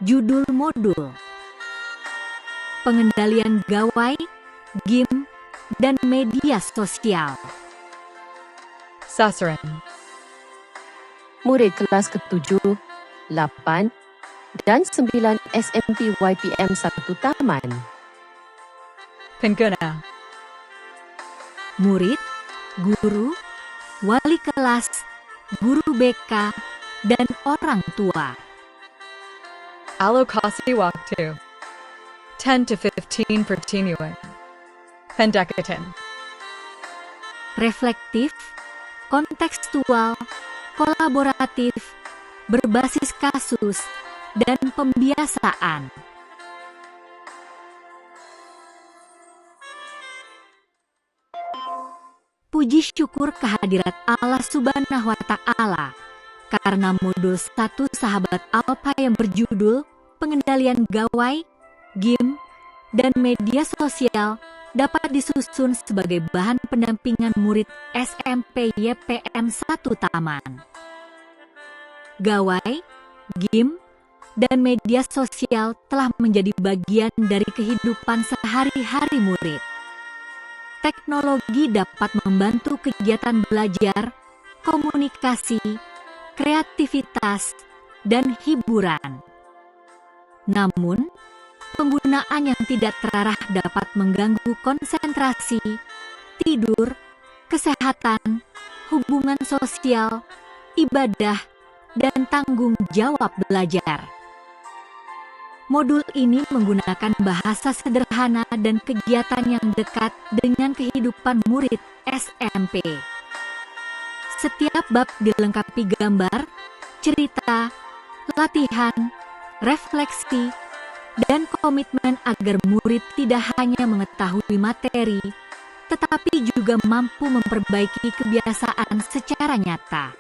Judul modul: pengendalian gawai, game, dan media sosial. Sasaran: murid kelas ke-7, 8, dan 9 SMP YPM 1 Taman. Pengguna: Murid, guru, wali kelas, guru BK, dan orang tua. Alokasi waktu 10 to 15 pertemuan. Pendekatan: Reflektif, kontekstual, kolaboratif, berbasis kasus, dan pembiasaan. Puji syukur kehadirat Allah Subhanahu wa Ta'ala, karena modul 1 Sahabat Alpha yang berjudul pengendalian gawai, game, dan media sosial dapat disusun sebagai bahan pendampingan murid SMP YPM 1 Taman. Gawai, game, dan media sosial telah menjadi bagian dari kehidupan sehari-hari murid. Teknologi dapat membantu kegiatan belajar, komunikasi, kreativitas, dan hiburan. Namun, penggunaan yang tidak terarah dapat mengganggu konsentrasi, tidur, kesehatan, hubungan sosial, ibadah, dan tanggung jawab belajar. Modul ini menggunakan bahasa sederhana dan kegiatan yang dekat dengan kehidupan murid SMP. Setiap bab dilengkapi gambar, cerita, latihan, refleksi, dan komitmen agar murid tidak hanya mengetahui materi, tetapi juga mampu memperbaiki kebiasaan secara nyata.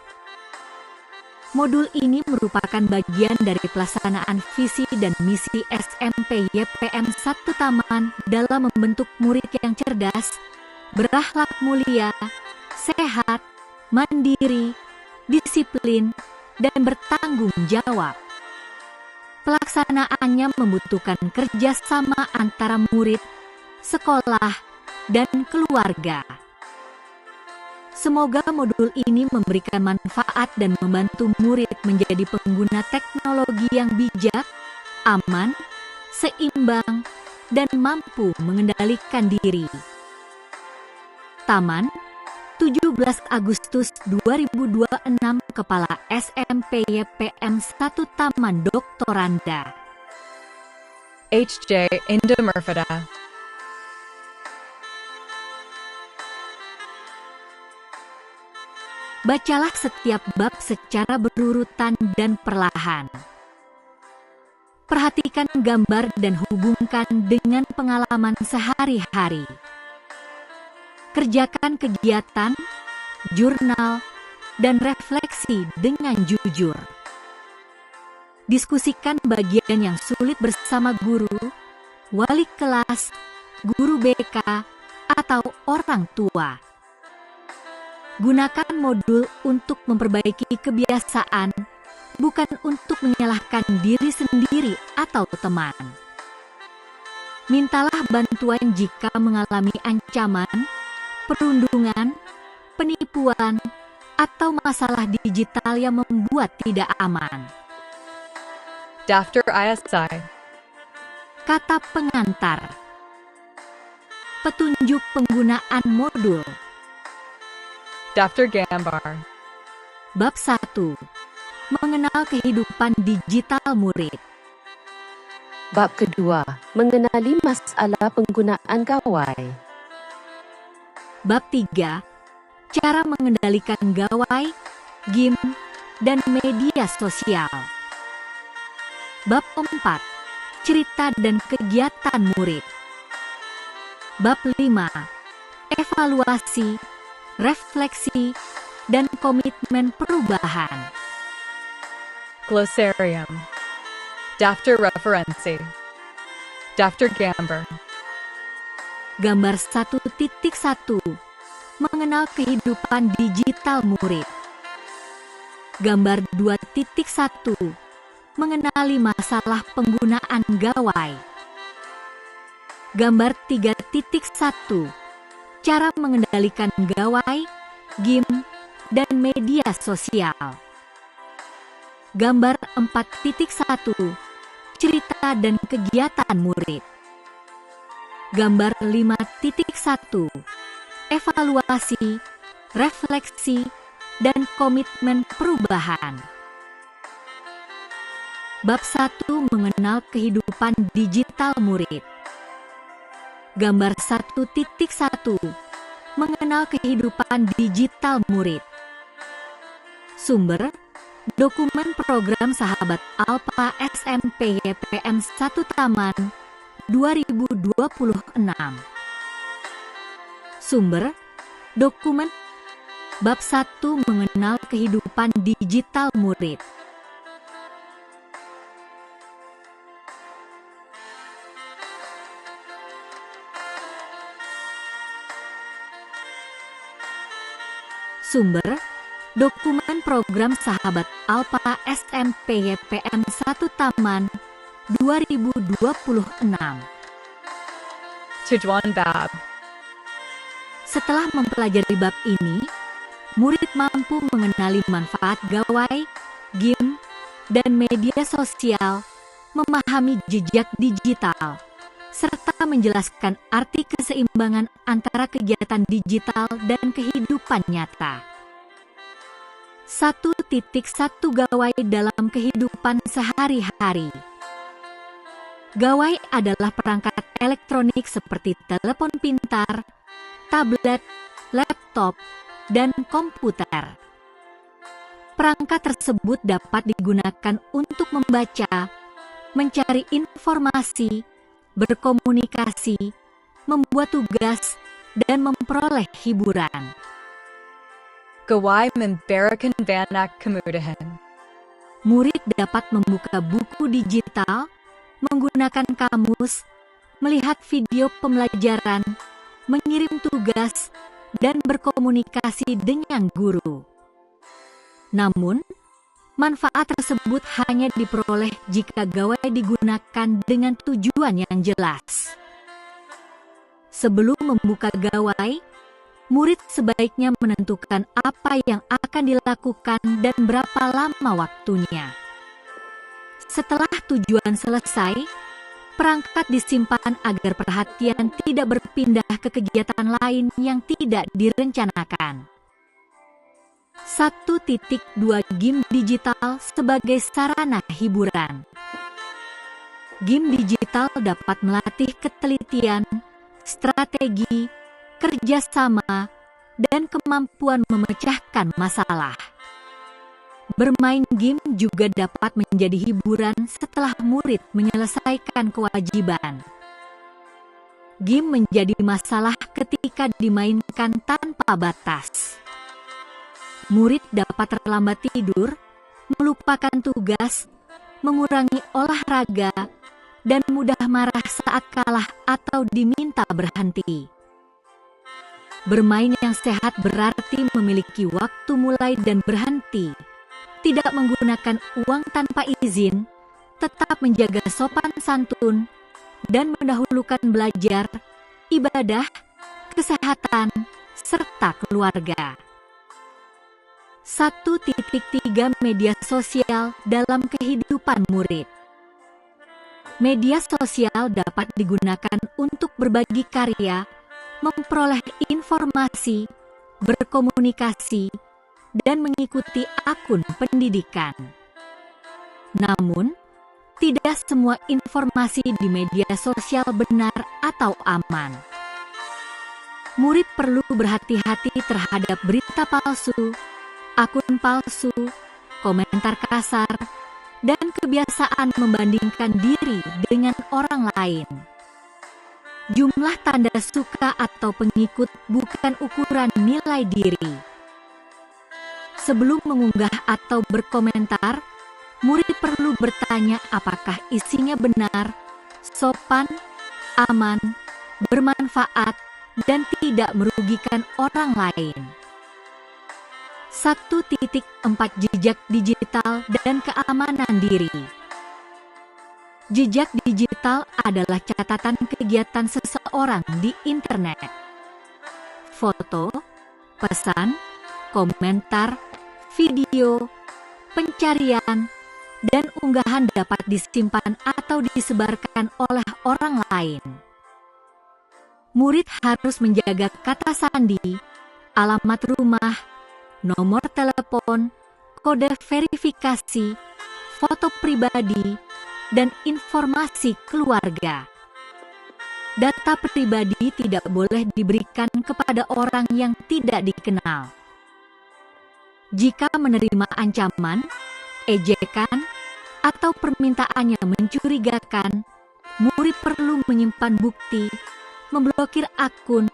Modul ini merupakan bagian dari pelaksanaan visi dan misi SMP YPM 1 Taman dalam membentuk murid yang cerdas, berakhlak mulia, sehat, mandiri, disiplin, dan bertanggung jawab. Pelaksanaannya membutuhkan kerjasama antara murid, sekolah, dan keluarga. Semoga modul ini memberikan manfaat dan membantu murid menjadi pengguna teknologi yang bijak, aman, seimbang, dan mampu mengendalikan diri. Taman, 17 Agustus 2026, Kepala SMP YPM 1 Taman Doktoranda HJ Indah Murfada. Bacalah setiap bab secara berurutan dan perlahan. Perhatikan gambar dan hubungkan dengan pengalaman sehari-hari. Kerjakan kegiatan, jurnal, dan refleksi dengan jujur. Diskusikan bagian yang sulit bersama guru, wali kelas, guru BK, atau orang tua. Gunakan modul untuk memperbaiki kebiasaan, bukan untuk menyalahkan diri sendiri atau teman. Mintalah bantuan jika mengalami ancaman, perundungan, penipuan, atau masalah digital yang membuat tidak aman. Daftar ISI. Kata pengantar. Petunjuk penggunaan modul. Daftar Gambar. Bab 1. Mengenal kehidupan digital murid. Bab kedua, mengenali masalah penggunaan gawai. Bab 3. Cara mengendalikan gawai, game, dan media sosial. Bab 4. Cerita dan kegiatan murid. Bab 5. Evaluasi, refleksi, dan komitmen perubahan. Glossarium. Daftar Referensi. Daftar Gambar. Gambar 1.1. Mengenal kehidupan digital murid. Gambar 2.1. mengenali masalah penggunaan gawai. Gambar 3.1. Cara mengendalikan gawai, game, dan media sosial. Gambar 4.1. Cerita dan kegiatan murid. Gambar 5.1. Evaluasi, refleksi, dan komitmen perubahan. Bab 1. Mengenal kehidupan digital murid. Gambar 1.1. Mengenal kehidupan digital murid. Sumber: dokumen program Sahabat Alpa SMP YPM 1 Taman 2026. Sumber: dokumen Bab 1 Mengenal kehidupan digital murid. Sumber: dokumen program Sahabat Alpa SMP YPM 1 Taman 2026. Tujuan bab. Setelah mempelajari bab ini, murid mampu mengenali manfaat gawai, game, dan media sosial, memahami jejak digital, serta menjelaskan arti keseimbangan antara kegiatan digital dan kehidupan nyata. 1.1 Gawai dalam kehidupan sehari-hari. Gawai adalah perangkat elektronik seperti telepon pintar, tablet, laptop, dan komputer. Perangkat tersebut dapat digunakan untuk membaca, mencari informasi, berkomunikasi, membuat tugas, dan memperoleh hiburan. Gawai memberikan banyak kemudahan. Murid dapat membuka buku digital, menggunakan kamus, melihat video pembelajaran, mengirim tugas, dan berkomunikasi dengan guru. Namun, manfaat tersebut hanya diperoleh jika gawai digunakan dengan tujuan yang jelas. Sebelum membuka gawai, murid sebaiknya menentukan apa yang akan dilakukan dan berapa lama waktunya. Setelah tujuan selesai, perangkat disimpan agar perhatian tidak berpindah ke kegiatan lain yang tidak direncanakan. 1.2 Game digital sebagai sarana hiburan. Game digital dapat melatih ketelitian, strategi, kerjasama, dan kemampuan memecahkan masalah. Bermain game juga dapat menjadi hiburan setelah murid menyelesaikan kewajiban. Game menjadi masalah ketika dimainkan tanpa batas. Murid dapat terlambat tidur, melupakan tugas, mengurangi olahraga, dan mudah marah saat kalah atau diminta berhenti. Bermain yang sehat berarti memiliki waktu mulai dan berhenti, tidak menggunakan uang tanpa izin, tetap menjaga sopan santun, dan mendahulukan belajar, ibadah, kesehatan, serta keluarga. 1.3 Media sosial dalam kehidupan murid. Media sosial dapat digunakan untuk berbagi karya, memperoleh informasi, berkomunikasi, dan mengikuti akun pendidikan. Namun, tidak semua informasi di media sosial benar atau aman. Murid perlu berhati-hati terhadap berita palsu, akun palsu, komentar kasar, dan kebiasaan membandingkan diri dengan orang lain. Jumlah tanda suka atau pengikut bukan ukuran nilai diri. Sebelum mengunggah atau berkomentar, murid perlu bertanya apakah isinya benar, sopan, aman, bermanfaat, dan tidak merugikan orang lain. 1.4 Jejak digital dan keamanan diri. Jejak digital adalah catatan kegiatan seseorang di internet. Foto, pesan, komentar, video, pencarian, dan unggahan dapat disimpan atau disebarkan oleh orang lain. Murid harus menjaga kata sandi, alamat rumah, nomor telepon, kode verifikasi, foto pribadi, dan informasi keluarga. Data pribadi tidak boleh diberikan kepada orang yang tidak dikenal. Jika menerima ancaman, ejekan, atau permintaan yang mencurigakan, murid perlu menyimpan bukti, memblokir akun,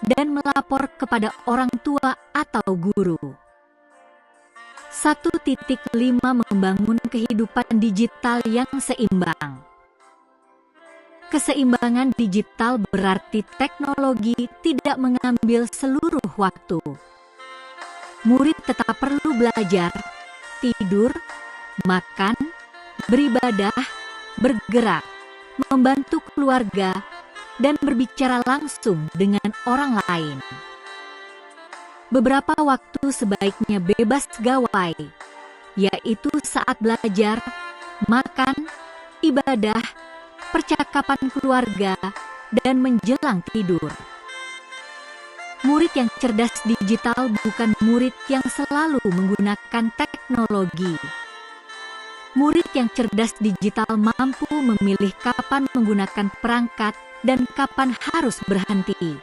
dan melapor kepada orang tua atau guru. 1.5 Membangun kehidupan digital yang seimbang. Keseimbangan digital berarti teknologi tidak mengambil seluruh waktu. Murid tetap perlu belajar, tidur, makan, beribadah, bergerak, membantu keluarga, dan berbicara langsung dengan orang lain. Beberapa waktu sebaiknya bebas gawai, yaitu saat belajar, makan, ibadah, percakapan keluarga, dan menjelang tidur. Murid yang cerdas digital bukan murid yang selalu menggunakan teknologi. Murid yang cerdas digital mampu memilih kapan menggunakan perangkat dan kapan harus berhenti.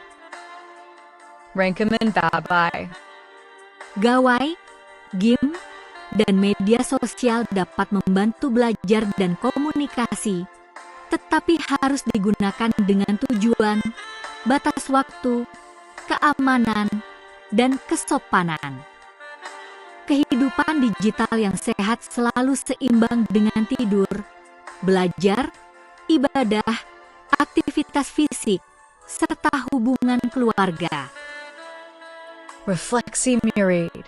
Rankaman Babai. Gawai, game, dan media sosial dapat membantu belajar dan komunikasi, tetapi harus digunakan dengan tujuan, batas waktu, keamanan, dan kesopanan. Kehidupan digital yang sehat selalu seimbang dengan tidur, belajar, ibadah, aktivitas fisik, serta hubungan keluarga. Refleksi Murid.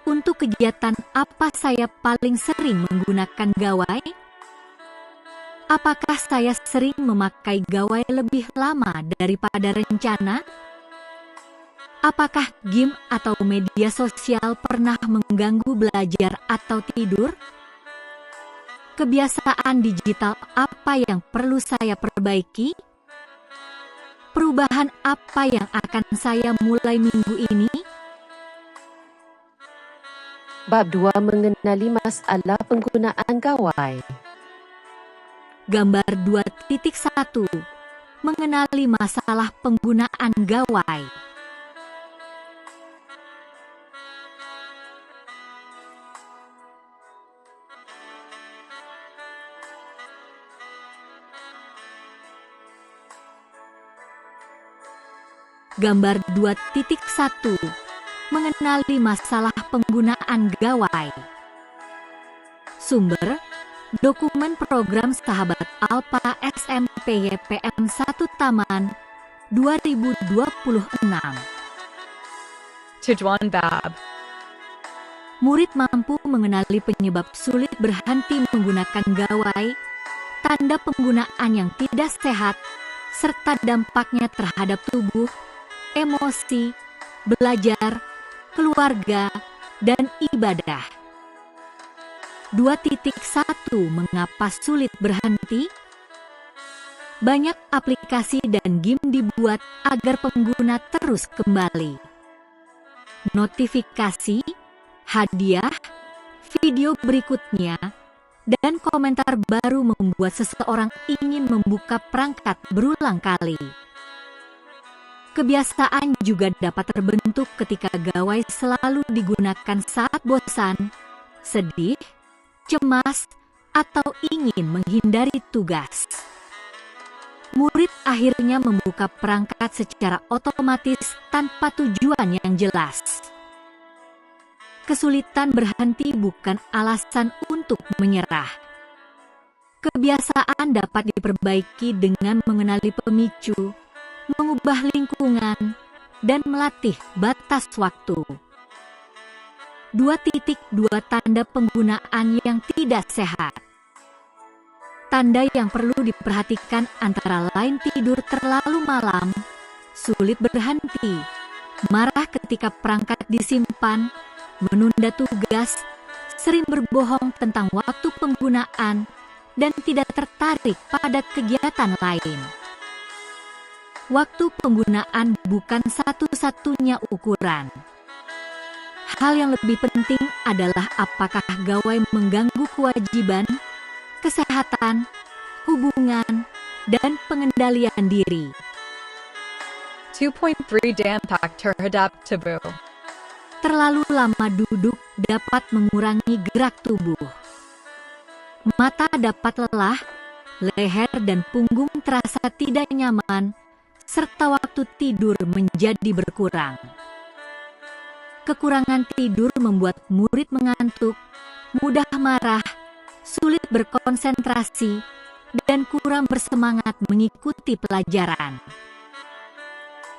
Untuk kegiatan apa saya paling sering menggunakan gawai? Apakah saya sering memakai gawai lebih lama daripada rencana? Apakah game atau media sosial pernah mengganggu belajar atau tidur? Kebiasaan digital apa yang perlu saya perbaiki? Perubahan apa yang akan saya mulai minggu ini? Bab 2 Mengenali masalah penggunaan gawai. Gambar 2.1 Mengenali masalah penggunaan gawai. Gambar 2.1 Mengenali masalah penggunaan gawai. Sumber: Dokumen Program Sahabat Alpa SMPYPM 1 Taman 2026. Tujuan Bab. Murid mampu mengenali penyebab sulit berhenti menggunakan gawai, tanda penggunaan yang tidak sehat, serta dampaknya terhadap tubuh, emosi, belajar, keluarga, dan ibadah. 2.1 Mengapa sulit berhenti? Banyak aplikasi dan game dibuat agar pengguna terus kembali. Notifikasi, hadiah, video berikutnya, dan komentar baru membuat seseorang ingin membuka perangkat berulang kali. Kebiasaan juga dapat terbentuk ketika gawai selalu digunakan saat bosan, sedih, cemas, atau ingin menghindari tugas. Murid akhirnya membuka perangkat secara otomatis tanpa tujuan yang jelas. Kesulitan berhenti bukan alasan untuk menyerah. Kebiasaan dapat diperbaiki dengan mengenali pemicu, mengubah lingkungan, dan melatih batas waktu. 2.2 Tanda penggunaan yang tidak sehat. Tanda yang perlu diperhatikan antara lain tidur terlalu malam, sulit berhenti, marah ketika perangkat disimpan, menunda tugas, sering berbohong tentang waktu penggunaan, dan tidak tertarik pada kegiatan lain. Waktu penggunaan bukan satu-satunya ukuran. Hal yang lebih penting adalah apakah gawai mengganggu kewajiban, kesehatan, hubungan, dan pengendalian diri. 2.3 Dampak terhadap tubuh. Terlalu lama duduk dapat mengurangi gerak tubuh. Mata dapat lelah, leher dan punggung terasa tidak nyaman, serta waktu tidur menjadi berkurang. Kekurangan tidur membuat murid mengantuk, mudah marah, sulit berkonsentrasi, dan kurang bersemangat mengikuti pelajaran.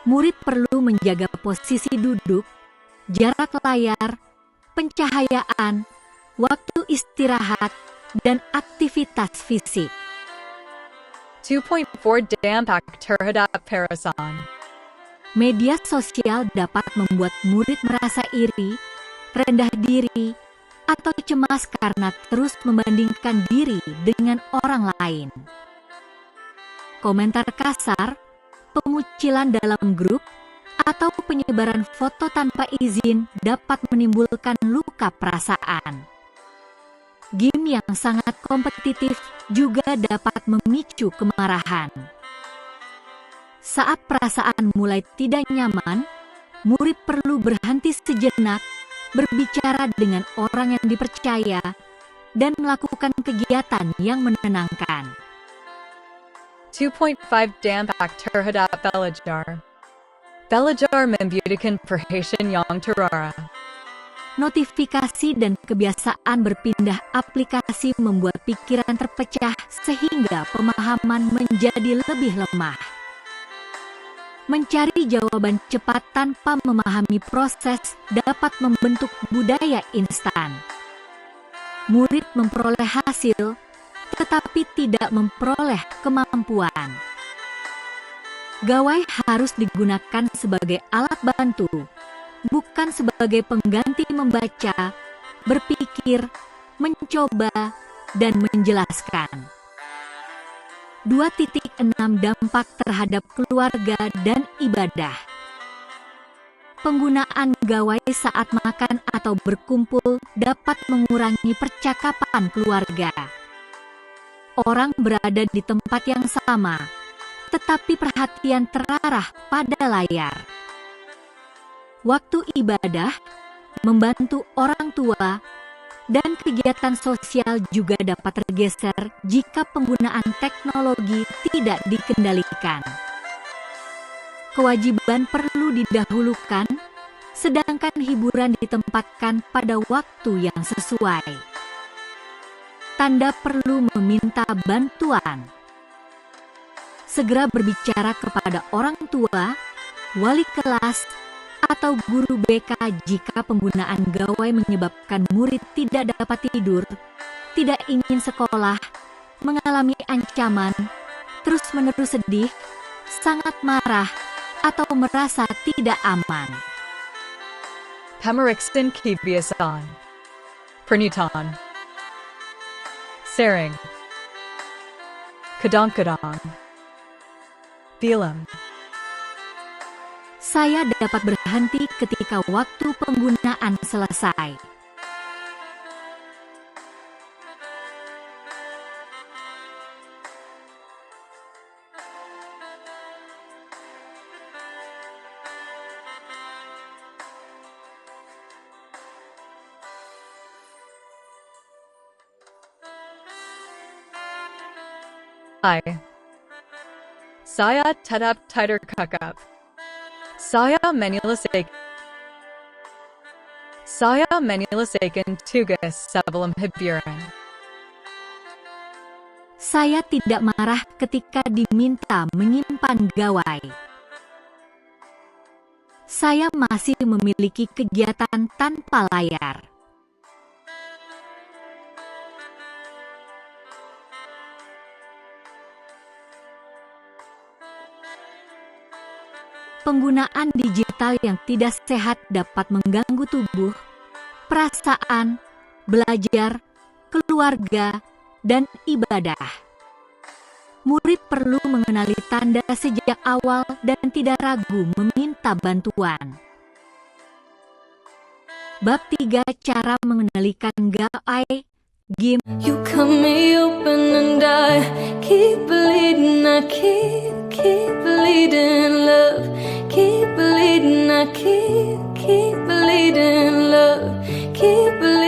Murid perlu menjaga posisi duduk, jarak layar, pencahayaan, waktu istirahat, dan aktivitas fisik. 2.4 Dampak terhadap perasaan. Media sosial dapat membuat murid merasa iri, rendah diri, atau cemas karena terus membandingkan diri dengan orang lain. Komentar kasar, pengucilan dalam grup, atau penyebaran foto tanpa izin dapat menimbulkan luka perasaan. Game yang sangat kompetitif juga dapat memicu kemarahan. Saat perasaan mulai tidak nyaman, murid perlu berhenti sejenak, berbicara dengan orang yang dipercaya, dan melakukan kegiatan yang menenangkan. 2.5 Dampak terhadap belajar. Belajar membutuhkan perhatian yang terarah. Notifikasi dan kebiasaan berpindah aplikasi membuat pikiran terpecah sehingga pemahaman menjadi lebih lemah. Mencari jawaban cepat tanpa memahami proses dapat membentuk budaya instan. Murid memperoleh hasil, tetapi tidak memperoleh kemampuan. Gawai harus digunakan sebagai alat bantu, bukan sebagai pengganti membaca, berpikir, mencoba, dan menjelaskan. 2.6 Dampak terhadap keluarga dan ibadah. Penggunaan gawai saat makan atau berkumpul dapat mengurangi percakapan keluarga. Orang berada di tempat yang sama, tetapi perhatian terarah pada layar. Waktu ibadah, membantu orang tua, dan kegiatan sosial juga dapat tergeser jika penggunaan teknologi tidak dikendalikan. Kewajiban perlu didahulukan, sedangkan hiburan ditempatkan pada waktu yang sesuai. Tanda perlu meminta bantuan. Segera berbicara kepada orang tua, wali kelas, atau guru BK jika penggunaan gawai menyebabkan murid tidak dapat tidur, tidak ingin sekolah, mengalami ancaman, terus-menerus sedih, sangat marah, atau merasa tidak aman. Pemeriksan kebiasaan. Pernyataan. Sering. Kadang-kadang. Film. Saya dapat berhenti ketika waktu penggunaan selesai. Hai. Saya tetap terkagum. Saya menyelesaikan tugas sebelum hiburan. Saya tidak marah ketika diminta menyimpan gawai. Saya masih memiliki kegiatan tanpa layar. Penggunaan digital yang tidak sehat dapat mengganggu tubuh, perasaan, belajar, keluarga, dan ibadah. Murid perlu mengenali tanda sejak awal dan tidak ragu meminta bantuan. Bab 3. Cara mengendalikan gawai game. You cut me open and I keep bleeding, I keep bleeding, love. Keep bleeding, I keep bleeding, love. Keep bleeding.